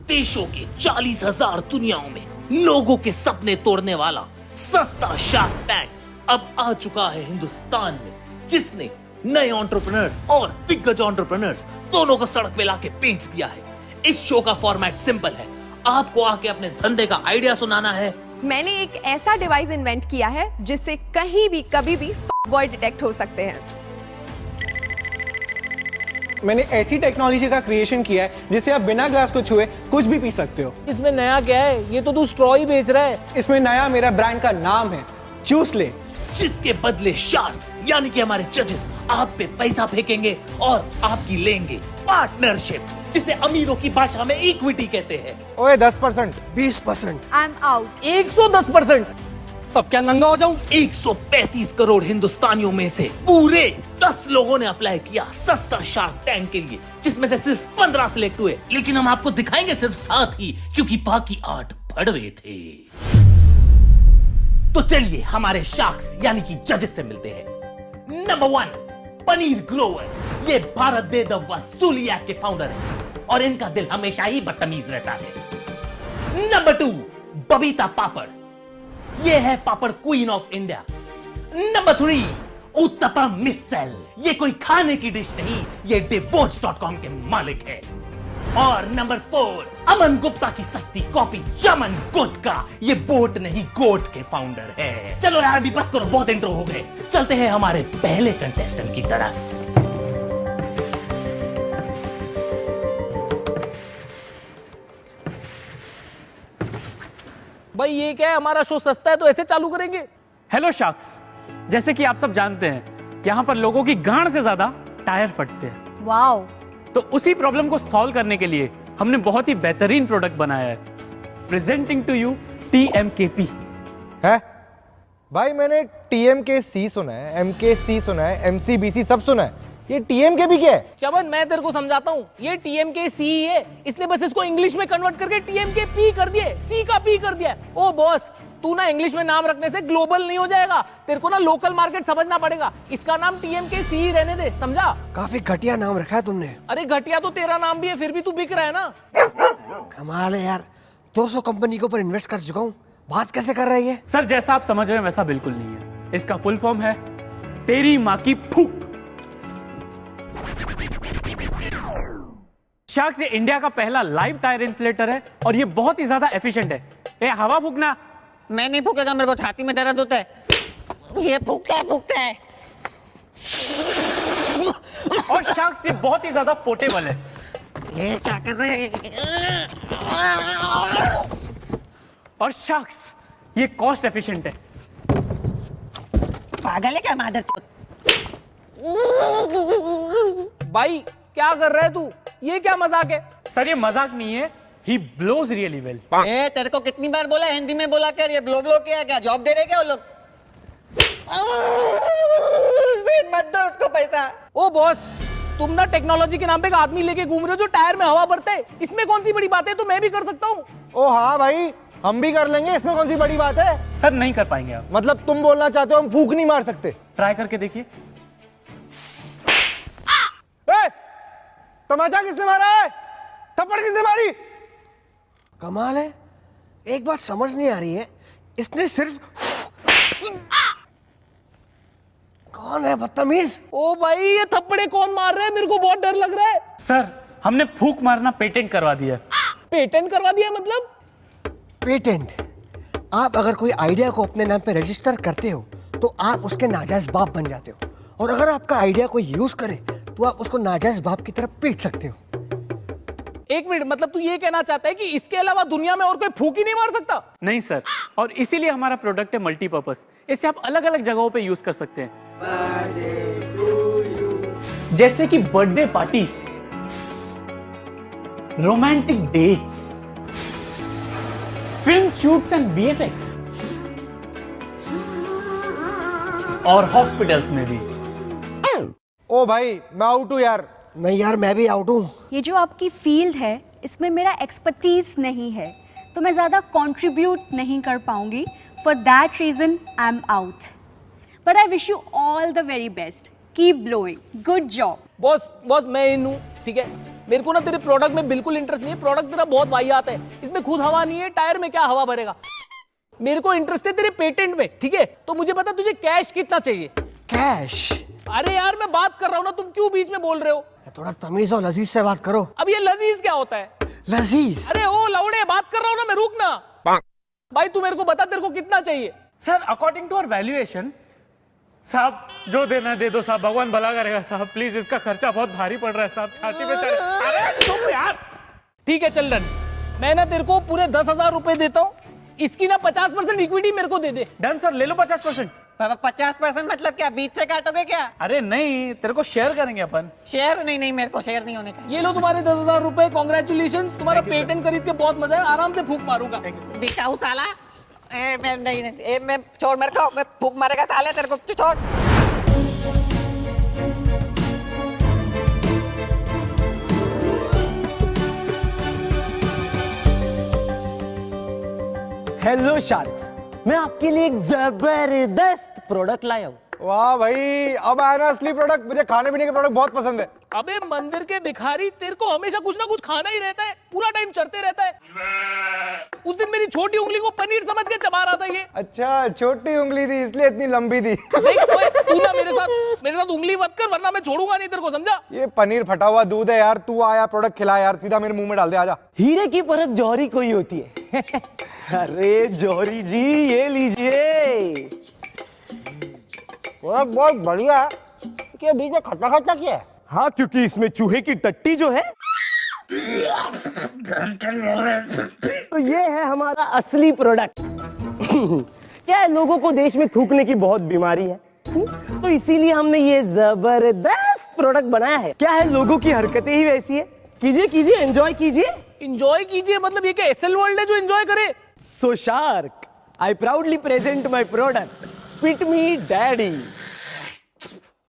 देशों के 40,000 दुनियाओं में लोगों के सपने तोड़ने वाला सस्ता शार्क टैंक अब आ चुका है हिंदुस्तान में, जिसने नए एंटरप्रेन्योर्स और दिग्गज एंटरप्रेन्योर्स दोनों को सड़क पे लाके बेच दिया है। इस शो का फॉर्मेट सिंपल है, आपको आके अपने धंधे का आइडिया सुनाना है। मैंने एक ऐसा डिवाइस इन्वेंट किया है जिससे कहीं भी कभी भी बॉय डिटेक्ट हो सकते हैं। मैंने ऐसी टेक्नोलॉजी का क्रिएशन किया है जिससे आप बिना ग्लास को छुए कुछ भी पी सकते हो। इसमें नया क्या है? ये तो तू स्ट्रॉ ही बेच रहा है। इसमें नया मेरा ब्रांड का नाम है चूस ले, जिसके बदले शार्क्स यानी कि हमारे जजेस आप पे पैसा फेंकेंगे और आपकी लेंगे पार्टनरशिप, जिसे अमीरों की भाषा में इक्विटी कहते हैं। ओए 10%, 20%। I am out. 110%। अब क्या नंगा हो जाऊं? 135 करोड़ हिंदुस्तानियों में से पूरे 10 लोगों ने अप्लाई किया सस्ता शार्क टैंक के लिए, जिसमें से सिर्फ 15 सिलेक्ट हुए। लेकिन हम आपको दिखाएंगे सिर्फ 7 ही, क्योंकि बाकी 8 भड़वे थे। तो चलिए हमारे शार्क्स यानी कि जजेस से मिलते हैं। नंबर 1 पनीर ग्रोवर, ये भारत दे द वसूली ऐप के फाउंडर हैं और इनका दिल हमेशा ही बदतमीज रहता है। नंबर 2 बबीता पापड़, ये है papad queen of India. Number 3 uttapam misal, ये कोई खाने की डिश नहीं, ये divorce.com के मालिक है। और नंबर 4 अमन गुप्ता की सस्ती कॉपी चमन गुटका, ये बोट नहीं गोट के फाउंडर है। चलो यार अभी बस करो, बहुत इंट्रो हो गए, चलते हैं हमारे पहले कंटेस्टेंट की तरफ। भाई ये क्या है? हमारा शो सस्ता है तो ऐसे चालू करेंगे? हेलो शार्क्स, जैसे कि आप सब जानते हैं यहाँ पर लोगों की गांड से ज्यादा टायर फटते हैं। वाओ। तो उसी प्रॉब्लम को सॉल्व करने के लिए हमने बहुत ही बेहतरीन प्रोडक्ट बनाया है। Presenting to you TMKP। है भाई, मैंने TMKC सुना है, MKC सुना है, MCBC सब सुना है, ये TMKP क्या है? चमन मैं तेरे को समझाता हूँ, ये TMKC ही है। इसने बस इसको इंग्लिश में कन्वर्ट करके TMKP कर दिए, C का P कर दिया। ओ बॉस, तू ना इंग्लिश में नाम रखने से ग्लोबल नहीं हो जाएगा, तेरे को ना लोकल मार्केट समझना पड़ेगा। इसका नाम TMKC ही रहने दे, समझा? काफी घटिया नाम रखा है तुमने। अरे घटिया तो तेरा नाम भी है, फिर भी तू बिक रहा है ना। कमाल है यार, 200 कंपनी के ऊपर इन्वेस्ट कर चुका हूँ, बात कैसे कर रही है? सर जैसा आप समझ रहे हैं वैसा बिल्कुल नहीं है। इसका फुल फॉर्म है तेरी माँ की फूक। शार्क्स ये इंडिया का पहला लाइव टायर इन्फ्लेटर है और ये बहुत ही ज्यादा एफिशिएंट है। ए हवा फूकना। मैं नहीं फूकेगा, मेरे को छाती में दर्द होता है। ये फूकता है। और शार्क्स ये बहुत ही ज्यादा पोर्टेबल है। ये क्या कर रहे हैं? और शार्क्स ये कॉस्ट एफिशिएंट है। पागल है क्या मादर? भाई क्या कर रहा है तू? ये क्या मजाक है? सर ये मजाक नहीं है, ही ब्लोज रियली वेल। ए, तेरे को कितनी बार बोला हिंदी में बोला कर, ये ब्लो ब्लो क्या है? क्या जॉब दे रहे क्या वो लोग? मत दो उसको पैसा। ओ बॉस, तुम ना टेक्नोलॉजी के नाम पे एक आदमी लेके घूम रहे हो जो टायर में हवा भरते है। इसमें कौन सी बड़ी बात है? तो मैं भी कर सकता हूँ। ओ हाँ भाई, हम भी कर लेंगे, इसमें कौन सी बड़ी बात है? सर नहीं कर पाएंगे आप। मतलब तुम बोलना चाहते हो हम फूक नहीं मार सकते? ट्राई करके देखिए। तमाचा किसने मारा है? थप्पड़ किसने मारी? कमाल है, एक बात समझ नहीं आ रही है, इसने सिर्फ कौन है बदतमीज? ओ भाई, ये थप्पड़े कौन मार रहे हैं? मेरे को बहुत डर लग रहा है। सर हमने फूक मारना पेटेंट करवा दिया है। पेटेंट करवा दिया मतलब? पेटेंट? आप अगर कोई आइडिया को अपने नाम पे रजिस्टर करते हो तो आप उसके नाजायज बाप बन जाते हो, और अगर आपका आइडिया कोई यूज करे तो आप उसको नाजायज बाप की तरफ पीट सकते हो। एक मिनट, मतलब तू ये कहना चाहता है कि इसके अलावा दुनिया में और कोई फूक ही नहीं मार सकता? नहीं सर, और इसीलिए हमारा प्रोडक्ट है मल्टीपर्पस। इसे आप अलग अलग जगहों पे यूज कर सकते हैं, जैसे कि birthday parties, romantic dates, film shoots and VFX, और हॉस्पिटल्स में भी। ओ भाई मैं आउट हूँ यार। नहीं यार, मैं भी आउट हूँ। ये जो आपकी फील्ड है इसमें मेरा एक्सपर्टीज नहीं है, तो मैं ज़्यादा कंट्रीब्यूट नहीं कर पाऊंगी। For that reason I am out, but I wish you all the very best. Keep blowing, good job. Boss मैं इन हूँ, ठीक है? मेरे को ना तेरे प्रोडक्ट में बिल्कुल इंटरेस्ट नहीं है। प्रोडक्ट तेरा बहुत वाहियात है, इसमें खुद हवा नहीं है, टायर में क्या हवा भरेगा। मेरे को इंटरेस्ट है तेरे पेटेंट में, ठीक है? तो मुझे बता तुझे कैश कितना चाहिए? कैश? अरे यार मैं बात कर रहा हूँ ना, तुम क्यों बीच में बोल रहे हो? थोड़ा तमीज और लजीज से बात करो। अब ये लजीज क्या होता है? लजीज? अरे ओ लौड़े, बात कर रहा हूँ ना मैं, रुक ना। भाई तू मेरे को बता तेरे को कितना चाहिए? Sir according to our valuation, साहब जो देना दे दो साहब, भगवान भला करेगा साहब, प्लीज इसका खर्चा बहुत भारी पड़ रहा है साहब, छाती पे चढ़। अरे तुम यार। ठीक है चल डन, मैं ना तेरे को पूरे 10,000 रुपए देता हूँ, इसकी ना 50% इक्विटी मेरे को दे दे। डन सर, ले लो 50%। 50% मतलब क्या, बीच से काटोगे क्या? अरे नहीं, तेरे को शेयर करेंगे अपन। शेयर नहीं, मेरे को शेयर नहीं होने का। ये लो तुम्हारे 10,000 रुपए, कॉन्ग्रेचुलेशन, तुम्हारा पेटेंट खरीद के बहुत मजा है, आराम से फूक मारूंगा। दिखाऊ साला। मैं नहीं, मैं छोड़, मेरे को, मैं फूक मारेगा साले तेरे को, तू छोड़। हेलो शार्क्स, मैं आपके लिए एक जबरदस्त प्रोडक्ट लाया हूँ। वाह भाई, अब आया ना असली प्रोडक्ट। मुझे खाने पीने के प्रोडक्ट बहुत पसंद है। अबे मंदिर के भिखारी, तेरे को हमेशा कुछ ना कुछ खाना ही रहता है, पूरा टाइम चढ़ते रहता है। उस दिन मेरी छोटी उंगली को पनीर समझ के चबा रहा था ये। अच्छा, छोटी उंगली थी इसलिए इतनी लंबी थी। देख ओए, तू ना मेरे साथ उंगली मत कर, वरना मैं छोड़ूंगा नहीं तेरे को, समझा? ये पनीर फटा हुआ दूध है यार। तू आया प्रोडक्ट खिला यार, सीधा मेरे मुंह में डाल दे, आजा। हीरे की परत जौहरी कोई होती है। अरे जौहरी जी, ये लीजिए। बहुत बढ़िया है। क्या बीच में खट्टा खट्टा क्या है? हाँ, क्योंकि इसमें चूहे की टट्टी जो है, तो ये है हमारा असली प्रोडक्ट। क्या है, लोगों को देश में थूकने की बहुत बीमारी है, तो इसीलिए हमने ये जबरदस्त प्रोडक्ट बनाया है। क्या है, लोगों की हरकतें ही वैसी है। कीजिए कीजिए, एंजॉय कीजिए। इंजॉय कीजिए मतलब ये क्या एसएल वर्ल्ड है जो इंजॉय करे? So Shark, I proudly present my product. Spit me daddy.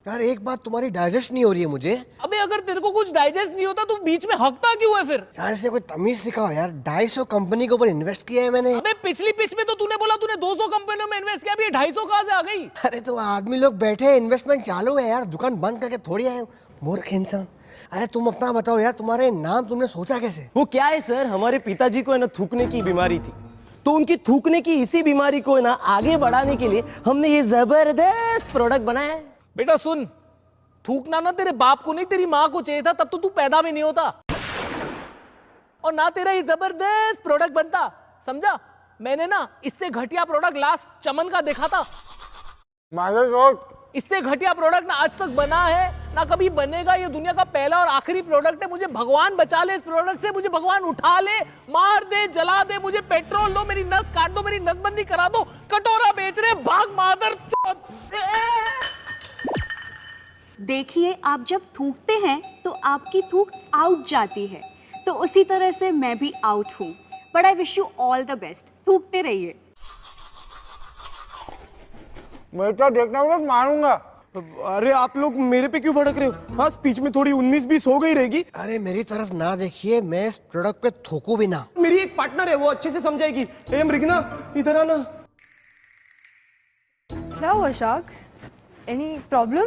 यार एक बात तुम्हारी डाइजेस्ट नहीं हो रही है मुझे। अबे अगर तेरे को कुछ डाइजेस्ट नहीं होता तो बीच में हकता क्यों है फिर? यार इसे कोई तमीज सिखाओ यार। 250 कंपनी के ऊपर इन्वेस्ट किया है मैंने। अबे पिछली पिच में तो तूने बोला तूने 200 कंपनियों में इन्वेस्ट किया, अभी ये 250 कहाँ से आ गई? अरे तो आदमी लोग बैठे हैं, इन्वेस्टमेंट चालू है यार, दुकान बंद करके थोड़ी आए हो, मूर्ख इंसान। अरे तुम अपना बताओ यार, तुम्हारे नाम तुमने सोचा कैसे? वो क्या है सर, हमारे पिताजी को है ना थूकने की बीमारी थी, तो उनकी थूकने की इसी बीमारी को ना आगे बढ़ाने के लिए हमने ये जबरदस्त प्रोडक्ट बनाया है। बेटा सुन, थूकना ना तेरे बाप को नहीं तेरी माँ को चाहिए था, तब तो तू पैदा भी नहीं होता और ना तेरा ये जबरदस्त प्रोडक्ट बनता, समझा? मैंने ना इससे घटिया प्रोडक्ट लास्ट चमन का देखा था। इससे घटिया प्रोडक्ट ना आज तक बना है ना कभी बनेगा। ये दुनिया का पहला और आखिरी प्रोडक्ट है। मुझे भगवान बचा ले इस प्रोडक्ट से, मुझे भगवान उठा ले, मार दे, जला दे, मुझे पेट्रोल दो, मेरी नस काट दो, मेरी नसबंदी करा दो। कटोरा बेच रहे, भाग मादर। देखिए, आप जब थूकते हैं तो आपकी थूक आउट जाती है, तो उसी तरह से मैं भी आउट हूँ। But I wish you all the best. थूकते रहिए। मैं तो देखना होगा, मारूंगा। अरे आप लोग मेरे पे क्यों भड़क रहे हो? हाँ, स्पीच में थोड़ी 19-20 हो गई रहेगी। अरे मेरी तरफ ना देखिए, मैं इस प्रोडक्ट पे थूकू भी ना। मेरी एक पार्टनर है, वो अच्छे से समझाएगी। ए मृगना, इधर आना। क्या हुआ शार्क्स? Any problem?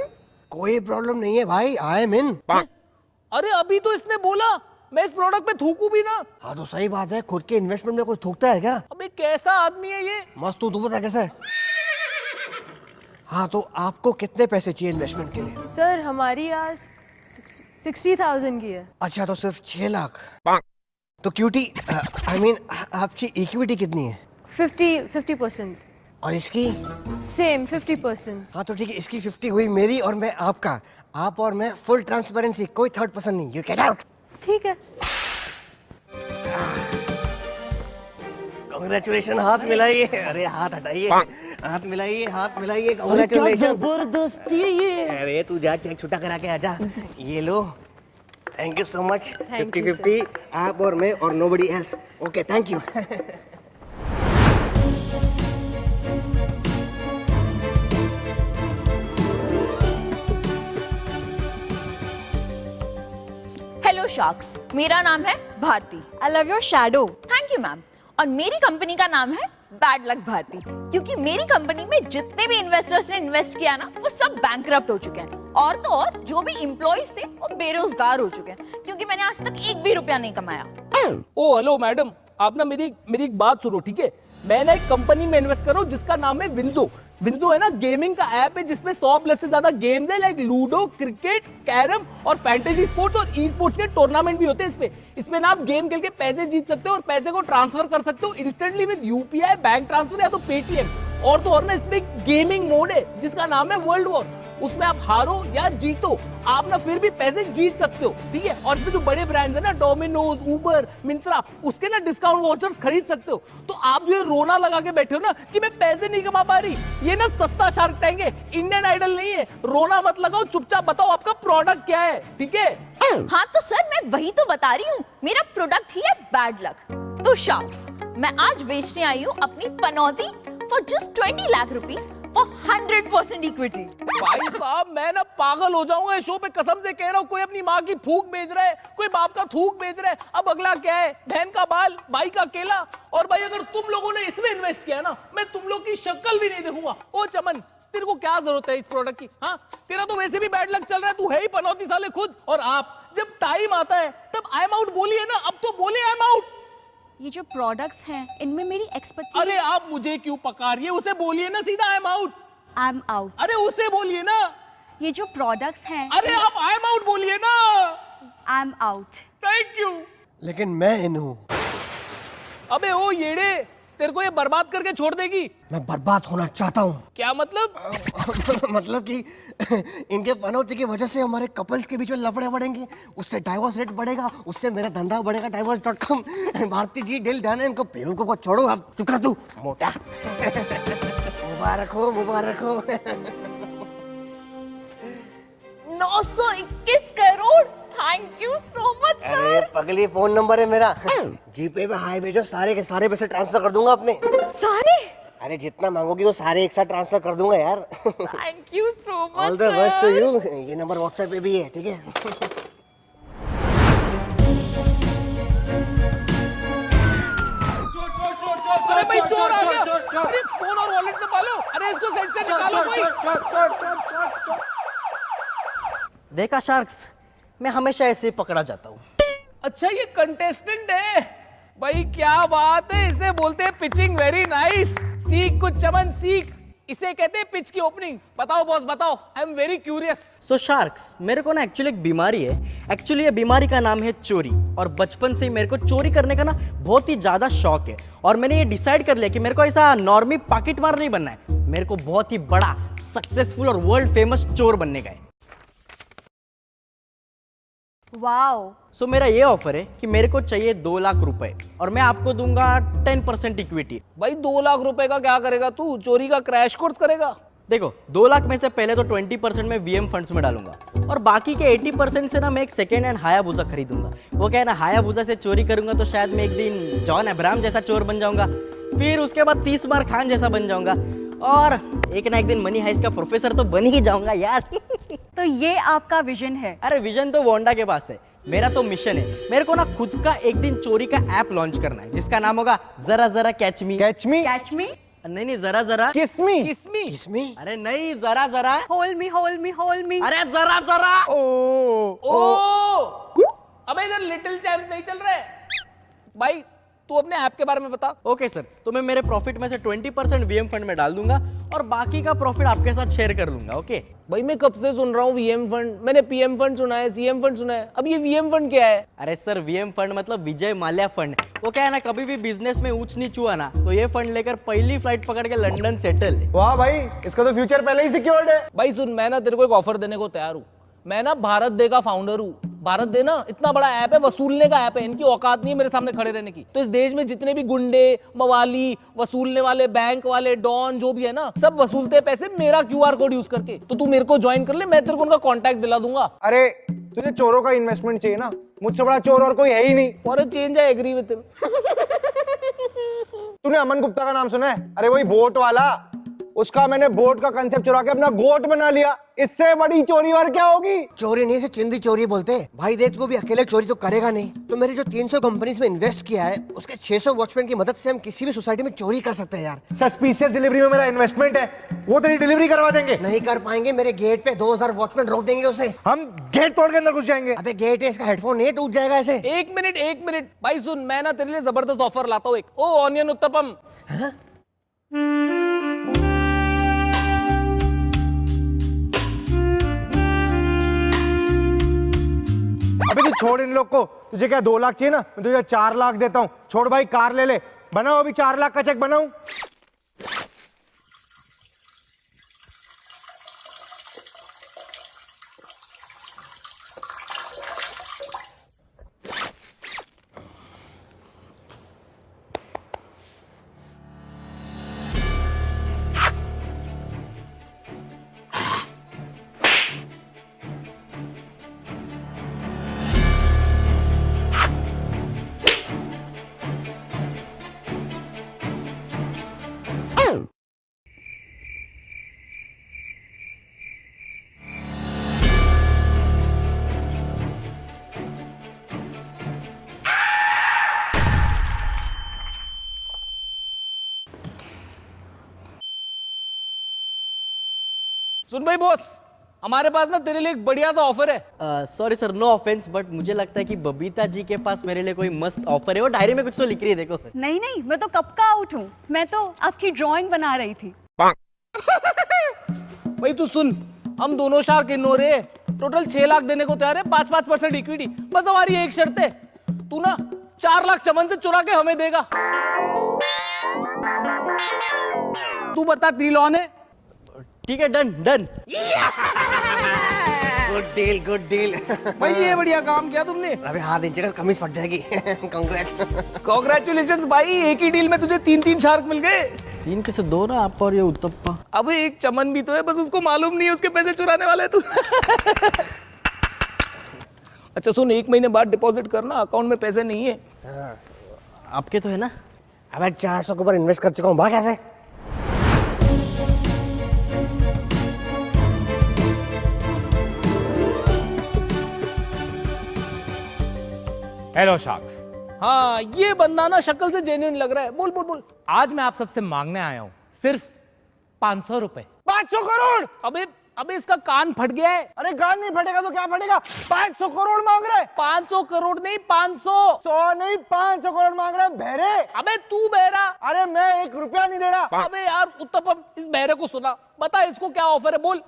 कोई प्रॉब्लम नहीं है भाई, आई एम इन। अरे अभी तो इसने बोला मैं इस प्रोडक्ट पे थूकू भी ना। हाँ तो सही बात है, खुद के इन्वेस्टमेंट में कोई थूकता है क्या? अबे कैसा आदमी है ये? मस्त, तू बता कैसा है? हाँ तो आपको कितने पैसे चाहिए इन्वेस्टमेंट के लिए? सर हमारी आज 60,000 की है। अच्छा, तो सिर्फ 6 लाख। तो क्यूटी, आई मीन आपकी इक्विटी कितनी है? 50%। और इसकी? सेम 50%। हाँ तो ठीक है, इसकी 50 हुई मेरी और मैं आपका। आप और मैं फुल ट्रांसपेरेंसी, कोई थर्ड पर्सन नहीं। You get out. ठीक है। कांग्रेचुलेशन। हाथ मिलाइए। अरे हाथ हटाइए, हाथ मिलाइए, हाथ मिलाइए। कांग्रेचुलेशन। जबरदस्ती है ये। अरे तू जा, चेक छुट्टा करा के आजा। ये लो, थैंक यू सो मच। 50-50 आप और मैं और nobody else. Okay, thank you. Hello sharks, मेरा नाम है Bharti. I love your shadow. Thank you ma'am. और मेरी कंपनी का नाम है बैड लक भारती, क्योंकि मेरी कंपनी में जितने भी इन्वेस्टर्स ने इन्वेस्ट किया ना वो सब बैंकरप्ट हो चुके हैं, और तो और जो भी एम्प्लॉइज थे वो बेरोजगार हो चुके हैं, क्योंकि मैंने आज तक एक भी रुपया नहीं कमाया। ओ हेलो मैडम, आप ना मेरी एक बात सुनो, ठीक है? मैं ना एक कंपनी में इन्वेस्ट कर रहा हूँ जिसका नाम है विंजो। विंजो है ना गेमिंग का ऐप है जिसमें 100+ से ज्यादा गेम्स है, लाइक लूडो, क्रिकेट, कैरम और फैंटेसी स्पोर्ट्स और ई स्पोर्ट्स के टूर्नामेंट भी होते हैं इसमें ना आप गेम खेल के पैसे जीत सकते हो और पैसे को ट्रांसफर कर सकते हो instantly with UPI, bank transfer या तो पेटीएम। और तो और ना इसमें गेमिंग मोड है जिसका नाम है वर्ल्ड वॉर। उसमें आप हारो या जीतो, आप ना फिर भी पैसे जीत सकते हो, ठीक है? और इसमें जो बड़े ब्रांड्स है ना, डोमिनोज, उबर, मिंत्रा, उसके ना डिस्काउंट वाउचर्स खरीद सकते हो। तो आप जो ये रोना लगा के बैठे हो ना कि मैं पैसे नहीं कमा पा रही, ये ना सस्ता शार्क टैंक है, इंडियन आइडल नहीं है। रोना मत लगाओ, चुपचाप बताओ आपका प्रोडक्ट क्या है, ठीक है? हाँ तो सर मैं वही तो बता रही हूँ, मेरा प्रोडक्ट ही है बैड लक। तो शार्क्स, मैं आज बेचने आई हूँ अपनी पनौती for just 20 lakh rupees for 100% equity. भाई साहब मैं ना पागल हो जाऊंगा इस शो पे, कसम से कह रहा हूँ। कोई अपनी माँ की फूक बेच रहा है, कोई बाप का थूक बेच रहा है, अब अगला क्या है? बहन का बाल, भाई का केला। और भाई अगर तुम लोगों ने इसमें इन्वेस्ट किया ना, मैं तुम लोग की शक्ल भी नहीं देखूंगा। ओ चमन, तेरे को क्या जरूरत है इस प्रोडक्ट की? हाँ, तेरा तो वैसे भी बैड लक चल रहा है, तू है ही पनौती साले खुद। और आप जब टाइम आता है तब आई एम आउट बोलिए ना, अब तो बोले आई एम आउट। ये जो प्रोडक्ट्स हैं इनमें मेरी एक्सपर्टीज। अरे आप मुझे क्यों पका रही है? उसे बोलिए ना सीधा I am out. I am out. अरे उसे बोलिए ना। ये जो प्रोडक्ट्स हैं। अरे आप आई एम आउट बोलिए ना। I am out. Thank you. लेकिन मैं इन हूं। अबे ओ येड़े, तेरे को ये बर्बाद करके छोड़ देगी? मैं बर्बाद होना चाहता हूं। क्या मतलब? मतलब कि इनके पनौती की वजह से हमारे कपल्स के बीच में लफड़े बढ़ेंगे, उससे डाइवोर्स रेट बढ़ेगा, उससे मेरा धंधा बढ़ेगा divorce.com। भारती जी दिल जाने इनको बेवकूफ को छोड़ो, अब चुप कर तू मोटा। मुबारक हो, मुबारक हो। 921 crore, thank you so much अरे सर। पगली, फोन नंबर है मेरा, जीपे पे हाई भेजो, सारे के सारे पैसे ट्रांसफर कर दूंगा अपने। सारे? अरे जितना मांगोगी वो सारे एक साथ ट्रांसफर कर दूंगा यार। Thank you so much. All the best to you. ये नंबर व्हाट्सएप पे भी है, ठीक है? अरे भाई चोर आ गया। अरे फोन और वॉलेट संभालो। अरे इसको सेट से निकालो कोई। देखा शार्क्स, मैं हमेशा ऐसे ही पकड़ा जाता हूँ। अच्छा ये कंटेस्टेंट है भाई, क्या बात है। इसे बोलते हैं पिचिंग वेरी नाइस। सीख कुछ चमन, सीख। इसे कहते हैं पिच की ओपनिंग। बताओ बॉस बताओ, I am very curious. So sharks, मेरे को ना एक्चुअली एक बीमारी है। एक्चुअली ये बीमारी का नाम है चोरी, और बचपन से ही मेरे को चोरी करने का ना बहुत ही ज्यादा शौक है। और मैंने ये डिसाइड कर लिया कि मेरे को ऐसा नॉर्मी पॉकेट मार नहीं बनना है, मेरे को बहुत ही बड़ा, सक्सेसफुल और वर्ल्ड फेमस चोर बनने का है। वाओ। सो मेरा ये ऑफर है कि मेरे को चाहिए 2 लाख रुपए और मैं आपको दूंगा 10% इक्विटी। भाई 2 लाख रुपए का क्या करेगा तू? चोरी का क्रैश कोर्स करेगा? देखो 2 लाख में से पहले तो 20% मैं वीएम फंड्स में डालूंगा, और बाकी के 80% से ना मैं एक सेकेंड हैंड हायाबुसा खरीदूंगा। वो क्या है ना, हायाबुसा से चोरी करूंगा तो शायद मैं एक दिन जॉन अब्राहम जैसा चोर बन जाऊंगा, फिर उसके बाद 30 बार खान जैसा बन जाऊंगा, और एक ना एक दिन मनी हाइस्ट का प्रोफेसर तो बन ही जाऊंगा यार। तो ये आपका विजन है? अरे विजन तो वोंडा के पास है, मेरा तो मिशन है। मेरे को ना खुद का एक दिन चोरी का ऐप लॉन्च करना है जिसका नाम होगा जरा जरा कैच मी। कैच मी? कैच मी? नहीं जरा जरा किस मी? किसमी? किसमी? अरे नहीं, जरा जरा। Hold me, hold me, hold me. अरे जरा जरा। ओ अबे इधर लिटिल चैम्प्स नहीं चल रहे भाई। तू अपने ऐप के बारे में बता। ओके सर, तो मैं मेरे प्रॉफिट में से 20% वीएम फंड में डाल दूंगा और बाकी का प्रॉफिट आपके साथ शेयर कर लूंगा। ओके भाई मैं कब से सुन रहा हूँ वीएम फंड। मैंने पीएम फंड सुना है, सीएम फंड सुना है, अब ये वीएम फंड क्या है? अरे सर, वीएम फंड मतलब विजय माल्या फंड। वो क्या है ना, कभी भी बिजनेस में ऊंच नीच हुआ ना तो ये फंड लेकर पहली फ्लाइट पकड़ के लंदन सेटल। वाह भाई, इसका तो फ्यूचर पहले ही सिक्योर्ड है। भाई सुन, मैं ना तेरे को एक ऑफर देने को तैयार हूँ। मैं ना भारत डे का फाउंडर हूँ। भारत डे ना इतना बड़ा ऐप है, वसूलने का ऐप है। इनकी औकात नहीं है मेरे सामने खड़े रहने की। तो इस देश में जितने भी गुंडे, मवाली, वसूलने वाले, बैंक वाले, डॉन जो भी है ना, सब वसूलते हैं पैसे मेरा QR कोड यूज करके। तो तू मेरे को ज्वाइन कर ले, मैं तेरे को उनका कॉन्टैक्ट दिला दूंगा। अरे तुझे चोरों का इन्वेस्टमेंट चाहिए ना, मुझसे बड़ा चोर और कोई है ही नहीं। और change I agree with him. तूने अमन गुप्ता का नाम सुना है? अरे वही बोट वाला, उसका मैंने बोट का कंसेप्ट चुरा के अपना गोट बना लिया। इससे बड़ी चोरी और क्या होगी? चोरी नहीं, से चिंदी चोरी बोलते हैं। भाई देख, तू भी अकेले चोरी तो करेगा नहीं, तो मेरी जो 300 कंपनीज में इन्वेस्ट किया है उसके 600 वॉचमैन की मदद से हम किसी भी सोसाइटी में चोरी कर सकते हैं यार। सस्पिशियस डिलीवरी में मेरा इन्वेस्टमेंट है, वो तेरी डिलीवरी करवा देंगे। नहीं कर पाएंगे, मेरे गेट पे 2000 वॉचमैन रोक देंगे उसे। हम गेट तोड़ के अंदर घुस जाएंगे। अबे गेट है, इसका हेडफोन नहीं टूट जाएगा ऐसे। एक मिनट भाई सुन, मैं ना तेरे लिए जबरदस्त ऑफर लाता हूँ एक। ओ ऑनियन उत्तपम। अबे तू छोड़ इन लोग को, तुझे क्या 2 लाख चाहिए ना, मैं तुझे 4 लाख देता हूँ। छोड़ भाई, कार ले ले, बनाओ अभी 4 लाख का चेक बनाऊं। सुन भाई बॉस, हमारे पास ना तेरे लिए एक बढ़िया सा ऑफर है। Sorry sir, no offence, but मुझे लगता है कि बबीता जी के पास मेरे लिए कोई मस्त ऑफर है। वो डायरी में कुछ तो लिख रही है, देखो। नहीं नहीं, मैं तो कब का आउट हूँ, मैं तो आपकी ड्राइंग बना रही थी। भाई तू सुन, हम दोनों शार्क इन हो रहे, टोटल 6 लाख देने को तैयार है, 5% इक्विटी। बस हमारी एक शर्त है, तू ना 4 लाख चमन से चुरा के हमें देगा। तू बता, डील ऑन है? ठीक है, डन डन। Good deal. भाई ये बढ़िया काम किया तुमने। अबे हाथ नीचे कर, कमीज फट जाएगी। कांग्रेट्स। कांग्रेचुलेशंस भाई, एक ही डील में तुझे 3 शार्क मिल गए। 3 कैसे? 2 ना, आप और ये उत्तप्पा। अबे एक चमन भी तो है, बस उसको मालूम नहीं है उसके पैसे चुराने वाले तू। अच्छा सुन, 1 महीने बाद डिपॉजिट करना, अकाउंट में पैसे नहीं है। आपके तो है ना? अबे 400 के ऊपर इन्वेस्ट कर चुका हूँ, भाग कैसे? Hello sharks. हाँ, ये बंदा ना शक्ल से जेन्युइन लग रहा है। बोल बोल बोल। आज मैं आप सबसे मांगने आया हूं सिर्फ 500 रुपए। 500 करोड़? अबे इसका कान फट गया है। अरे कान नहीं फटेगा तो क्या फटेगा? 500 करोड़ मांग रहे? 500 करोड़ नहीं, 500। 100 नहीं, 500 करोड़ मांग रहे बहरे। अबे तू बहरा? अरे मैं 1 रुपया नहीं दे रहा। अबे यार उत्तपम, इस बहरे को सुना, बता इसको क्या ऑफर है, बोल।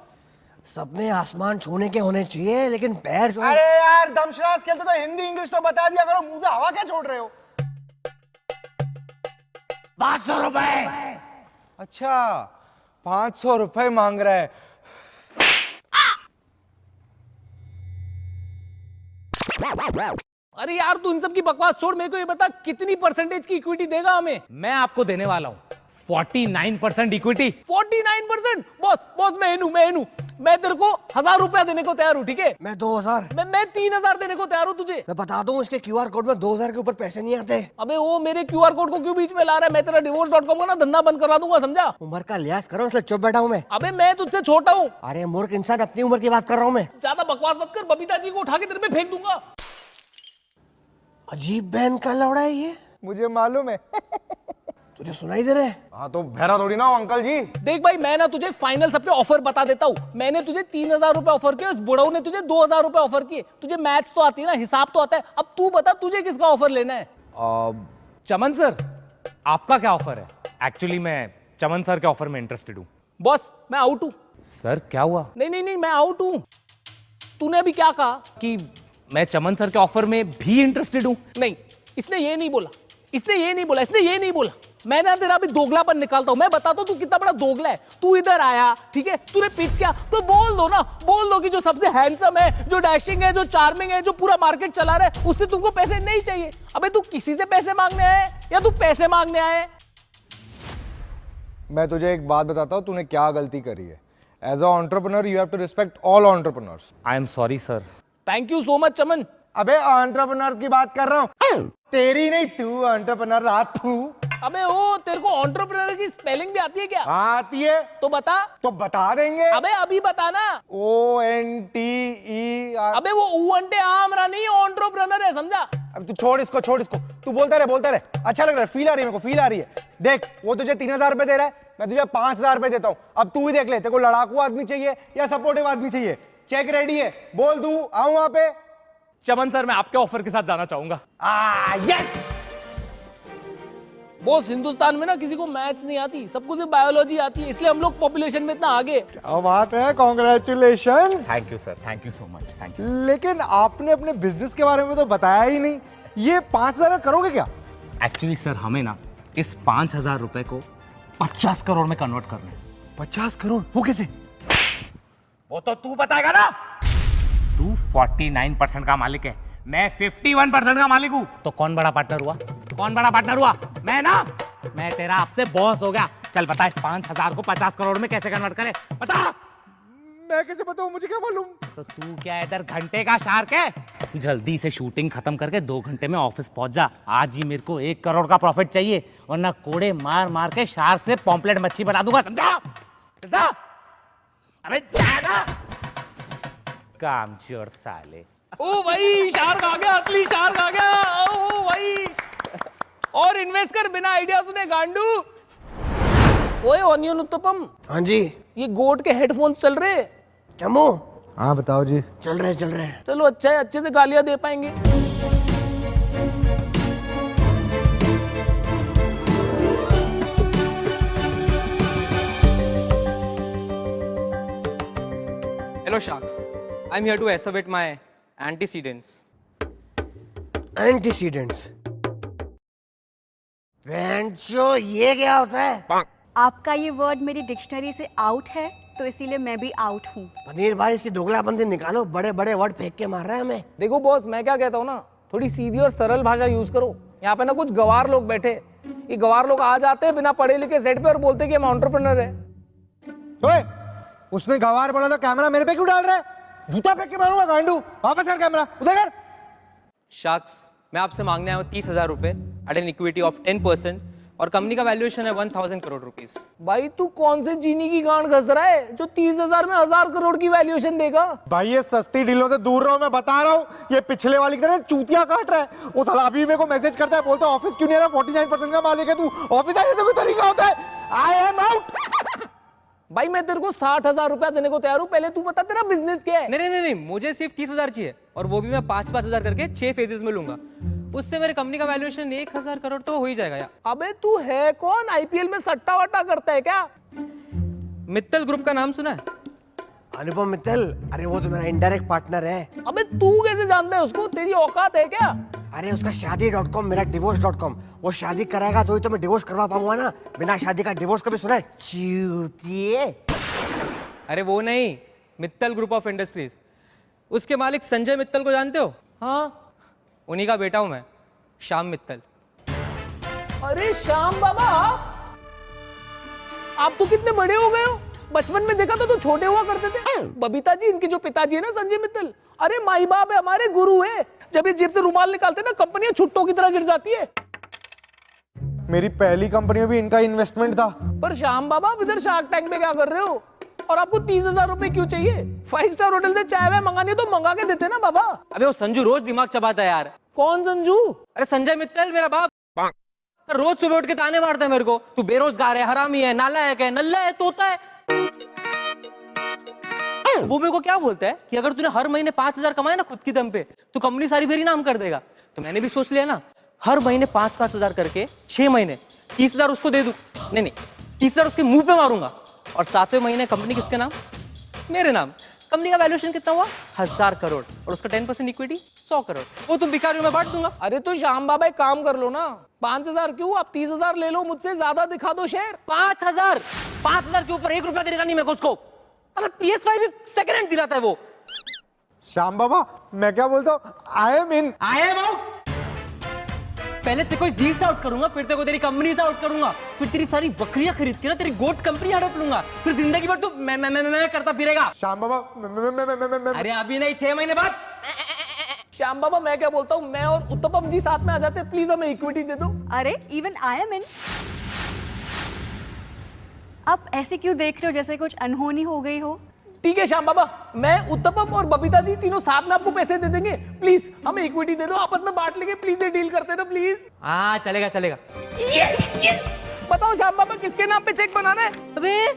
सपने आसमान छूने के होने चाहिए, लेकिन पैर जो है। अरे यार दमशराज खेलते तो हिंदी इंग्लिश तो बता दिया करो, मुंह से हवा क्या छोड़ रहे हो? 500 रुपए। अच्छा, 500 रुपए मांग रहा है। अरे यार तू इन सब की बकवास छोड़, मेरे को ये बता कितनी परसेंटेज की इक्विटी देगा हमें? मैं आपको देने वाला हूं 49% इक्विटी। 49%? बॉस मैं हूं। मैं तेरे को 1000 रुपया देने को तैयार हूं, ठीक है? मैं 2000। मैं 3000 देने को तैयार हूं तुझे। मैं बता दूं, इसके क्यूआर कोड में 2000 के ऊपर पैसे नहीं आते। अबे वो मेरे क्यूआर कोड को क्यों बीच में ला रहा है? मैं तेरा divorce.com का ना धंधा बंद करवा दूंगा, समझा? उम्र का लिहाज करो, इसलिए चुप बैठा हूं मैं। अबे मैं तुझसे छोटा हूं। अरे मूर्ख इंसान, अपनी उम्र की बात कर रहा हूं मैं। ज्यादा बकवास मत कर, बबीता जी को उठा के तेरे पे फेंक दूंगा। अजीब बहन का लौड़ा है ये। मुझे मालूम है। तुझे सुनाई दे रहा है? हाँ तो बहरा थोड़ी ना हो अंकल जी। देख भाई, मैं ना तुझे फाइनल सब पे ऑफर बता देता हूँ। मैंने तुझे 3000 रुपए ऑफर किए, उस बुढ़ऊ ने तुझे 2000 रुपए ऑफर किए। तुझे मैथ्स तो आती है ना, हिसाब तो आता है। अब तू बता तुझे किसका ऑफर लेना है? चमन सर, आपका क्या ऑफर है? एक्चुअली मैं चमन सर के ऑफर में इंटरेस्टेड हूं। बॉस मैं आउट हूं। सर क्या हुआ? नहीं मैं आउट हूं। तूने अभी क्या कहा? कि मैं चमन सर के ऑफर में भी इंटरेस्टेड हूं। नहीं, इसने ये नहीं बोला। मैं ना तेरा अभी दोगलापन निकालता हूं। मैं बताता हूं तू कितना बड़ा दोगला है। तू इधर आया, ठीक है, तूने पिच किया तो बोल दो कि जो सबसे हैंडसम है, जो डैशिंग है, जो चार्मिंग है, जो पूरा मार्केट चला रहा है, उससे तुमको पैसे नहीं चाहिए। अबे तू किसी से पैसे मांगने आया है या तू पैसे मांगने आया है? मैं तुझे एक बात बताता हूँ, तूने क्या गलती करी है। As a entrepreneur you have to respect all entrepreneurs. I am sorry sir. Thank you so much Chaman. अबे एंटरप्रेन्योर्स की बात कर रहा हूँ, तेरी नहीं, तू एंटरप्रेन्योर रहा तू। अबे ओ तेरे को एंटरप्रेन्योर की स्पेलिंग भी आती है क्या? आती है तो बता। तो बता देंगे। अबे अभी बताना। ONTE। अबे वो ऊंटे आमरा नहीं, एंटरप्रेन्योर है, समझा? अब तू छोड़ इसको, छोड़ इसको, तू बोलता रहे। अच्छा लग रहा है, फील आ रही है मेरे को, फील आ रही है। देख वो तुझे 3000 रुपए दे रहा है, मैं तुझे 5000 रुपए देता हूँ। अब तू ही देख ले, तेरे को लड़ाकू आदमी चाहिए या सपोर्टिव आदमी चाहिए? चेक रेडी है, बोल दूं आऊं वहां पे? चमन सर मैं आपके ऑफर के साथ जाना चाहूंगा। यस बॉस, हिंदुस्तान में ना किसी को मैथ्स नहीं आती, सबको सिर्फ बायोलॉजी आती है, इसलिए हम लोग पॉपुलेशन में इतना आगे। क्या बात है, congratulations. Thank you sir, thank you so much, thank you. लेकिन आपने अपने बिजनेस के बारे में तो बताया ही नहीं। ये 5000 करोगे क्या? एक्चुअली सर हमें ना इस 5000 रुपए को 50 करोड़ में कन्वर्ट करना है। 50 करोड़? वो कैसे? वो तो तू बताएगा ना। तू 49% का मालिक है, मैं 51% का मालिक हूं, तो कौन बड़ा पार्टनर हुआ? कौन बड़ा पार्टनर हुआ? मैं ना। मैं तेरा आपसे बॉस हो गया। चल बता, इस 5000 को 50 करोड़ में कैसे कन्वर्ट करे, बता। मैं कैसे बताऊं, मुझे क्या मालूम? तो तू क्या इधर घंटे का शार्क है? जल्दी से शूटिंग खत्म करके 2 घंटे में ऑफिस पहुंच जा। आज ही मेरे को 1 करोड़ का प्रॉफिट चाहिए, वरना कोड़े मार मार के शार्क से पॉम्पलेट मच्छी बना दूंगा, समझा? समझा? अबे जाना। कामचोर साले। ओ भाई शार्क आ गया, असली शार्क आ गया। ओ भाई, और इन्वेस्ट कर बिना आइडिया सुने गांडू। ओए ऑनियन उत्तपम। हाँ जी। ये गोट के हेडफोन्स चल रहे? चमो। हाँ बताओ जी। चल रहे। चलो अच्छा है, अच्छे से गालियां दे पाएंगे। Hello sharks, I'm here to asseverate my antecedents. Antecedents? वेंचो, ये क्या होता है? आपका ये वर्ड मेरी डिक्शनरी से आउट है, तो इसीलिए मैं भी आउट हूँ। पनीर भाई, इसकी दोगलाबंदी निकालो, बड़े बड़े वर्ड फेंक के मार रहा है हमें। देखो बॉस, मैं क्या कहता हूँ ना, थोड़ी सीधी और सरल भाषा यूज करो। यहाँ पे ना कुछ गवार लोग बैठे, ये गवार लोग आ जाते हैं बिना पढ़े लिखे सेट पे और बोलते कि हम एंटरप्रेन्योर है। ओए, उसने गवार बोला तो कैमरा मेरे पे क्यों डाल रहा है? जूता फेंक के मारूंगा गांडू। वापस कर कैमरा, उधर कर। Sharks, मैं आपसे मांगने आया हूँ 30,000 रुपए एट एन इक्विटी ऑफ 10% और कंपनी का वैल्यूएशन है 1000 करोड़ रुपीस। भाई तू कौन से जीनी की गांड घस रहा है जो 30,000 में 1000 करोड़ की वैल्यूएशन देगा? भाई ये सस्ती डीलों से दूर रहो, मैं बता रहा हूँ। ये पिछले वाली की तरह चूतिया काट रहा है। वो साला अभी मेरे को मैसेज करता है, बोलता है ऑफिस क्यों नहीं आ रहा, 49% का मालिक है तू, ऑफिस आने से कोई तरीका होता है? I am out. भाई मैं तेरे को 60,000 रुपया देने को तैयार हूँ, पहले तू बता तेरा बिजनेस क्या है? नहीं, मुझे सिर्फ 30,000 चाहिए और वो भी मैं 5,000 करके 6 फेजेस में लूंगा। उससे मेरे कंपनी का वैल्यूएशन 1000 करोड़ तो हो ही जाएगा यार। अबे तू है कौन? आईपीएल में सट्टा वट्टा करता है क्या? मित्तल ग्रुप का नाम सुना है? अनुपम मित्तल? अरे वो तो मेरा इनडायरेक्ट पार्टनर है। अबे तू कैसे जानता है उसको? तेरी औकात है क्या? अरे उसका शादी.com, मेरा divorce.com। वो शादी कराएगा तो ही तो मैं डिवोर्स करवा पाऊंगा ना। बिना शादी का डिवोर्स कभी सुना है? चूतिए। अरे वो नहीं, मित्तल ग्रुप ऑफ इंडस्ट्रीज। उसके मालिक संजय मित्तल को जानते हो? हाँ, उन्हीं का बेटा हूं मैं, श्याम मित्तल। अरे श्याम बाबा, आप तो कितने बड़े हो गए हो। बचपन में देखा तो छोटे हुआ करते थे। बबीता जी, इनके जो पिताजी है ना संजय मित्तल, अरे माई बाप है, हमारे गुरु है। जब ये जेब से रुमाल निकालते ना, कंपनियां छुट्टों की तरह गिर जाती है। मेरी पहली कंपनी में भी इनका इन्वेस्टमेंट था। पर श्याम बाबा, आप इधर शार्क टैंक में क्या कर रहे हो? और आपको 30,000 रुपए क्यों चाहिए? 5 स्टार होटल से चाय वाय मंगानी है तो मंगा के देते ना बाबा। अबे वो संजू रोज दिमाग चबाता है यार। कौन संजू? अरे संजय मित्तल, मेरा बाप। रोज सुबह उठ के ताने मारता है मेरे को, तू बेरोजगार है, हरामी है, नालायक है, नल्ला है, तोता है। वो मेरे को क्या बोलता है कि अगर तूने हर महीने 5,000 कमाए ना खुद की दम पे, तो कंपनी सारी मेरी नाम कर देगा। तो मैंने भी सोच लिया ना, हर महीने 5,000 करके 6 महीने 30,000 उसको दे दूं। नहीं, 30,000 उसके मुंह पे मारूंगा और 7वें महीने कंपनी किसके नाम? मेरे नाम। कंपनी का वैल्यूएशन कितना हुआ? 1000 करोड़ और उसका 10% इक्विटी 100 करोड़। वो तुम भिखारियों में बांट दूंगा। अरे तो श्याम बाबा एक काम कर लो ना, 5,000 क्यों, आप 30,000 ले लो मुझसे, ज्यादा दिखा दो शेयर। 5,000 के ऊपर 1 रुपया देने का नहीं मेरे को उसको। PS5 सेकंड हैंड दिलाता है वो। श्याम बाबा, मैं क्या बोलता हूँ, I am in. I am out. पहले तेरे को इस डील से आउट करूंगा, फिर तेरे को तेरी कंपनी से आउट करूंगा, फिर तेरी सारी बकरियां खरीद के ना तेरी गोट कंपनी हड़प लूंगा, फिर जिंदगी भर तू मैं करता फिरेगा। श्याम बाबा, मैं अरे अभी नहीं, 6 महीने बाद। श्याम बाबा, मैं क्या बोलता हूँ, मैं और उत्तपम जी साथ में आ जाते, प्लीज हमें इक्विटी दे दो। अरे इवन आई एम इन। आप ऐसे क्यों देख रहे हो जैसे कुछ अनहोनी हो गई हो? ठीक है श्याम बाबा, मैं उत्तपम और बबीता जी तीनों साथ में आपको पैसे दे देंगे। प्लीज हमें इक्विटी दे दो, आपस में बांट लेंगे। प्लीज ये डील करते ना प्लीज। हाँ चलेगा चलेगा। बताओ श्याम बाबा किसके नाम पे चेक बनाना है? अबे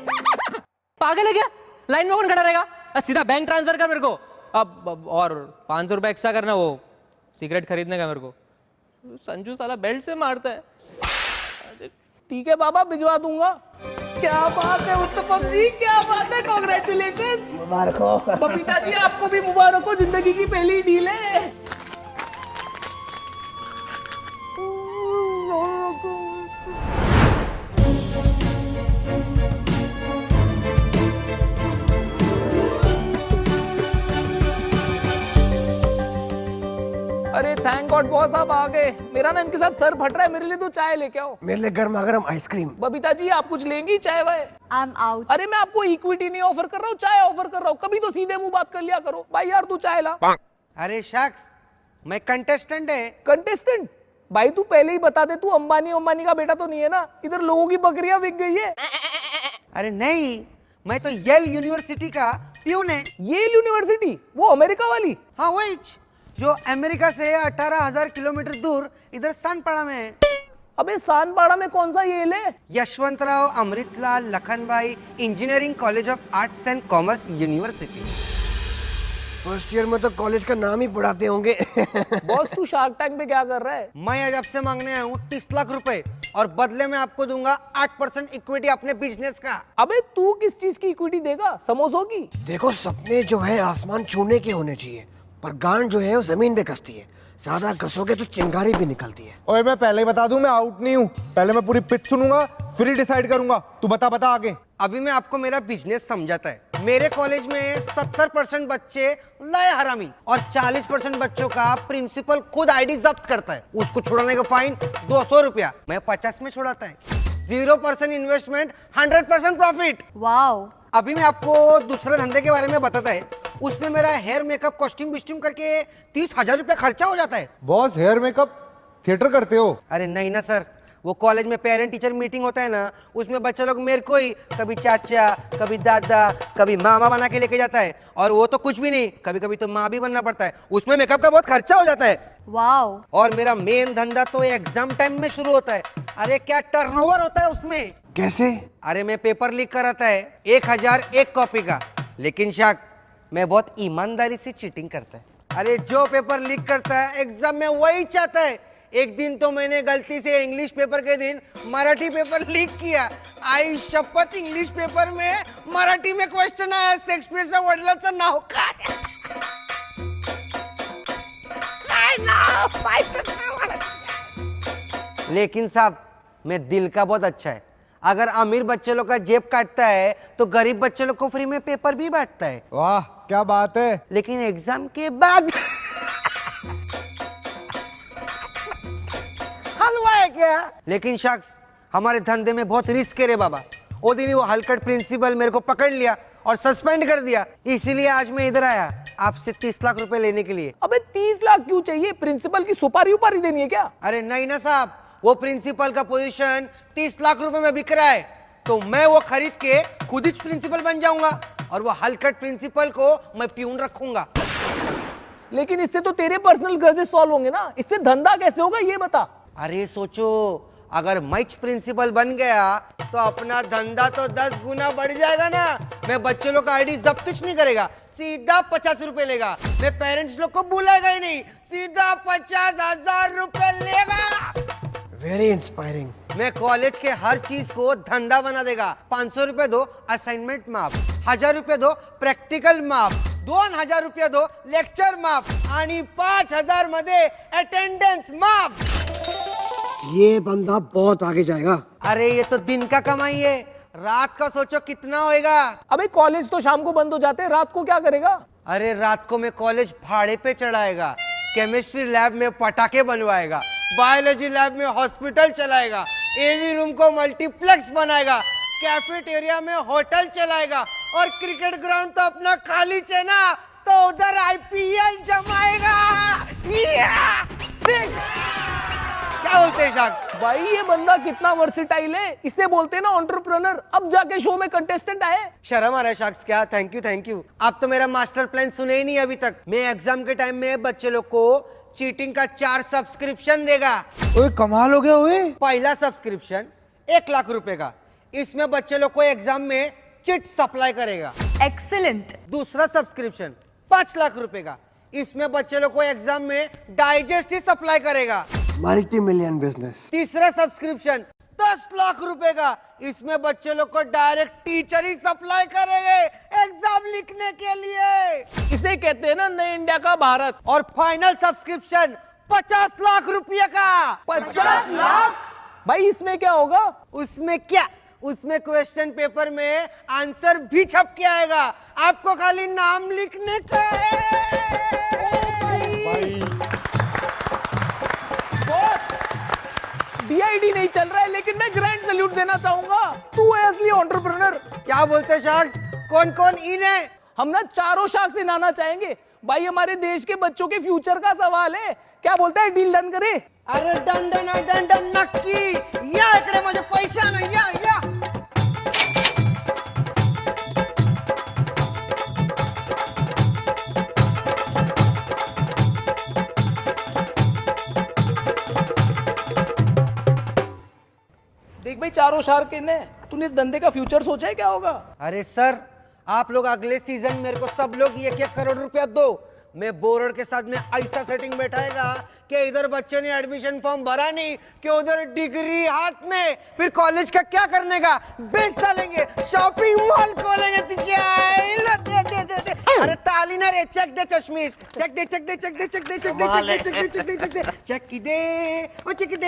पागल है क्या? लाइन में कौन खड़ा रहेगा? सीधा बैंक ट्रांसफर कर मेरे को। अब और 500 रुपए एक्स्ट्रा करना, वो सिगरेट खरीदने का मेरे को। संजू साला बेल्ट से मारता है। ठीक है बाबा, भिजवा दूंगा। क्या बात है उत्तपम जी, क्या बात है, कांग्रेचुलेशंस। मुबारक हो। बबीता जी आपको भी मुबारक हो, जिंदगी की पहली डील है। अरे थैंक गॉड बॉस आप आ गए। मेरा ना इनके साथ सर फट रहा है, मेरे लिए तो चाय लेके आओ। मेरे लिए गर्मा गर्म आइसक्रीम। बबीता जी आप कुछ लेंगी चाय वाय? I am out. अरे मैं आपको इक्विटी नहीं ऑफर कर रहा हूँ, चाय ऑफर कर रहा हूँ। कभी तो सीधे मुंह बात कर लिया करो। भाई यार तू चाय ला। अरे शख्स, मैं कंटेस्टेंट है। कंटेस्टेंट? भाई तू पहले ही बता दे, तू अंबानी का बेटा तो नहीं है ना? इधर लोगों की बकरियां बिक गई है। अरे नहीं, मैं तो येल यूनिवर्सिटी का प्यून है। Yale university? वो अमेरिका वाली? हाँ वही, जो अमेरिका से 18,000 किलोमीटर दूर इधर सानपाड़ा में है। अबे सानपाड़ा में कौन सा येल है? Yashwantrao Amritlal Lakhanbhai engineering college of arts and commerce university. First year में तो कॉलेज का नाम ही पढ़ाते होंगे। बॉस तू शार्क टैंक पे क्या कर रहा है? मैं आज आपसे मांगने आया हूँ 30 लाख रुपए, और बदले में आपको दूंगा 8% इक्विटी अपने बिजनेस का। अबे तू किस चीज की इक्विटी देगा? समोसों की? देखो सपने जो है आसमान छूने के होने चाहिए, पर गांड जो है वो जमीन पे कसती है। ज्यादा कसोगे तो चिंगारी भी निकलती है। ओए मैं पहले ही बता दूं, मैं आउट नहीं हूँ। पहले मैं पूरी पिच सुनूंगा, फिर ही डिसाइड करूंगा। तू बता आगे। अभी मैं आपको मेरा बिजनेस समझाता है। मेरे कॉलेज में 70% बच्चे लाए हरामी, और 40% बच्चों का प्रिंसिपल खुद आईडी जब्त करता है। उसको छुड़ाने का फाइन 200 रुपया, मैं 50 में छुड़ाता है। 0% इन्वेस्टमेंट, 100% प्रॉफिट। वाओ। अभी मैं आपको दूसरे धंधे के बारे में बताता है। उसमें मेरा हेयर मेकअप कॉस्ट्यूम विस्ट्यूम करके 30,000 रुपया खर्चा हो जाता है। बॉस हेयर मेकअप थिएटर करते हो? अरे नहीं ना सर, वो कॉलेज में पेरेंट टीचर मीटिंग होता है ना, उसमें बच्चे लोग मेरे को ही कभी चाचा, कभी दादा, कभी मामा बना के लेके जाता है। और वो तो कुछ भी नहीं, कभी कभी तो माँ भी बनना पड़ता है। उसमें मेकअप का बहुत खर्चा हो जाता है। वाओ। और मेरा मेन धंधा तो एग्जाम टाइम में शुरू होता है। अरे क्या टर्नओवर होता है उसमें। कैसे? अरे मैं पेपर लीक कराता है 1001 कॉपी का, लेकिन शाक मैं बहुत ईमानदारी से चीटिंग करता है। अरे जो पेपर लीक करता है एग्जाम में वही चाहता है। एक दिन तो मैंने गलती से इंग्लिश पेपर के दिन मराठी पेपर लीक किया। आई शपथ, इंग्लिश पेपर में मराठी में क्वेश्चन आया, शेक्सपियरचा वडिलांचं नाव काय? लेकिन साहब मैं दिल का बहुत अच्छा है। अगर अमीर बच्चे लोग का जेब काटता है तो गरीब बच्चे लोग को फ्री में पेपर भी बांटता है। वाह क्या बात है। लेकिन एग्जाम के बाद हलवा है क्या? लेकिन शख्स हमारे धंधे में बहुत रिस्क है रे बाबा। वो दिन वो हलकट प्रिंसिपल मेरे को पकड़ लिया और सस्पेंड कर दिया। इसीलिए आज मैं इधर आया आपसे 30 लाख रुपए लेने के लिए। अबे 30 लाख क्यों चाहिए? प्रिंसिपल की सुपारी उपारी देनी है क्या? अरे नहीं ना साहब, वो प्रिंसिपल का पोजीशन 30 लाख रुपए में बिक रहा है, तो मैं वो खरीद के खुद ही प्रिंसिपल बन जाऊंगा, और वो हलकट प्रिंसिपल को मैं प्यून रखूंगा। लेकिन इससे तो तेरे पर्सनल ग्रजेस सॉल्व होंगे ना, इससे धंधा कैसे होगा ये बता। अरे सोचो, अगर मैच प्रिंसिपल बन गया तो अपना धंधा तो 10 गुना बढ़ जाएगा ना। मैं बच्चों लोग का आईडी जब्त नहीं करेगा, सीधा 50 रुपए लेगा। मैं पेरेंट्स लोग को बुलाएगा ही नहीं, सीधा 50,000 रुपए लेगा। Very inspiring. मैं कॉलेज के हर चीज को धंधा बना देगा। 500 रुपए दो असाइनमेंट माफ, 1000 रुपए दो प्रॅक्टिकल माफ, 2000 रुपये दो लेक्चर माफ, आणि 5000 मध्ये अटेंडेंस माफ। ये बंदा बहुत आगे जाएगा। अरे ये तो दिन का कमाई है, रात का सोचो कितना होएगा। अबे कॉलेज तो शाम को बंद हो जाते हैं, रात को क्या करेगा? अरे रात को मैं कॉलेज भाड़े पे चढ़ाएगा, केमिस्ट्री लैब में पटाखे बनवाएगा, बायोलॉजी लैब में हॉस्पिटल चलाएगा, एवी रूम को मल्टीप्लेक्स बनाएगा, कैफेटेरिया में होटल चलाएगा, और क्रिकेट ग्राउंड तो अपना खाली है ना, तो उधर आईपीएल जमाएगा। क्या बोलते बोलते हैं शाक्स? भाई ये बंदा कितना वर्सिटाइल है, इसे बोलते हैं ना एंटरप्रेन्योर। अब जाके शो में कंटेस्टेंट आए। शर्म आ रहा है शाक्स क्या? Thank you. आप तो मेरा मास्टर प्लान सुने ही नहीं अभी तक। मैं एग्जाम के टाइम में बच्चे लोग को चीटिंग का 4 सब्सक्रिप्शन देगा। ओए कमाल हो गया ओए। पहला सब्सक्रिप्शन 1 लाख रुपए का, इसमें बच्चे लोग को एग्जाम में चिट सप्लाई करेगा। एक्सीलेंट। दूसरा सब्सक्रिप्शन 5 लाख रुपए का, इसमें बच्चे लोग को एग्जाम में डाइजेस्ट ही सप्लाई करेगा। Multi million business. तीसरा सब्सक्रिप्शन 10 लाख रुपए का, इसमें बच्चे लोग को डायरेक्ट टीचर ही सप्लाई करेंगे एग्जाम लिखने के लिए। इसे कहते हैं ना नए इंडिया का भारत। और फाइनल सब्सक्रिप्शन 50 लाख रुपए का। 50 लाख? भाई इसमें क्या होगा? उसमें क्या? उसमें क्वेश्चन पेपर में आंसर भी छप के आएगा, आपको खाली नाम लिखने का है। डीआईडी नहीं चल रहा है, लेकिन मैं ग्रैंड सैल्यूट देना चाहूंगा। तू है असली एंटरप्रेन्योर। क्या बोलते शार्क्स? कौन कौन इन है? हम ना चारों शार्क्स इनाना चाहेंगे। भाई हमारे देश के बच्चों के फ्यूचर का सवाल है। क्या बोलता है, डील डन करे? अरे डन नक्की। या इकडे माझे पैसा ना, या देख भाई, चारों शार्क इन है। तूने इस धंधे का फ्यूचर सोचा है क्या होगा? अरे सर, आप लोग अगले सीजन मेरे को सब लोग 1-1 करोड़ रुपया दो। मैं बोर्ड के साथ में ऐसा सेटिंग बैठाएगा कि इधर बच्चे ने एडमिशन फॉर्म भरा नहीं कि उधर डिग्री हाथ में, फिर कॉलेज का क्या करने का? बेच डालेंगे, शॉपिंग मॉल खोलेंगे। दे। अरे ताली ना रे, चेक दे चश्मीश, चेक दे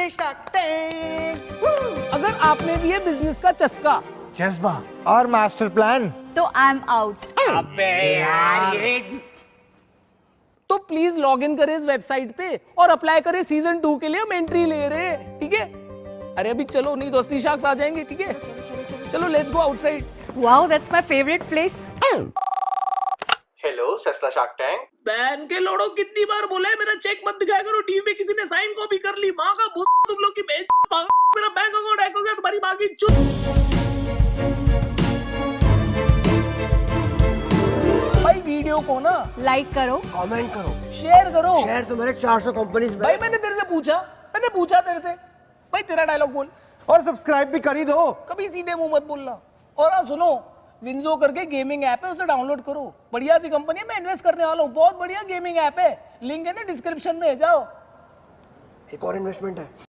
शार्क टैंक। अगर आपने भी ये बिजनेस का चस्का जज्बा और मास्टर प्लान, तो आई एम आउट। अबे यार ये, तो प्लीज लॉग इन करें इस वेबसाइट पे और अप्लाई करें सीजन 2 के लिए। हम एंट्री ले रहे हैं, ठीक है? अरे अभी चलो, नहीं तो असली शार्क्स आ जाएंगे, ठीक है? चलो let's go outside. Wow, that's my favourite place. Hello सस्ता शार्क टैंक। बैन के लोड़ो, कितनी बार बोला है मेरा चेक मत दिखाया करो। टीवी पे किसी ने साइन कॉपी कर ली। माँ का भूत तुम लोग की बेच। मेरा बैंक अकाउंट हैक हो गया, तुम्हारी माँ की चुप। भाई वीडियो को ना लाइक करो, कमेंट करो, शेयर करो। शेयर तो मेरे 400 कंपनीज में। भाई मैंने तेरे से पूछा तेरे से। भाई तेरा डायलॉग बोल। और सब्सक्राइब भी कर ही दो। कभी सीधे मुंह मत बोलना। और हाँ सुनो, विंजो करके गेमिंग ऐप है, उसे डाउनलोड करो। बढ़िया सी कंपनी है, मैं इन्वेस्ट करने वाला हूँ। बहुत बढ़िया गेमिंग ऐप है, लिंक है ना डिस्क्रिप्शन में, जाओ। एक और इन्वेस्टमेंट है।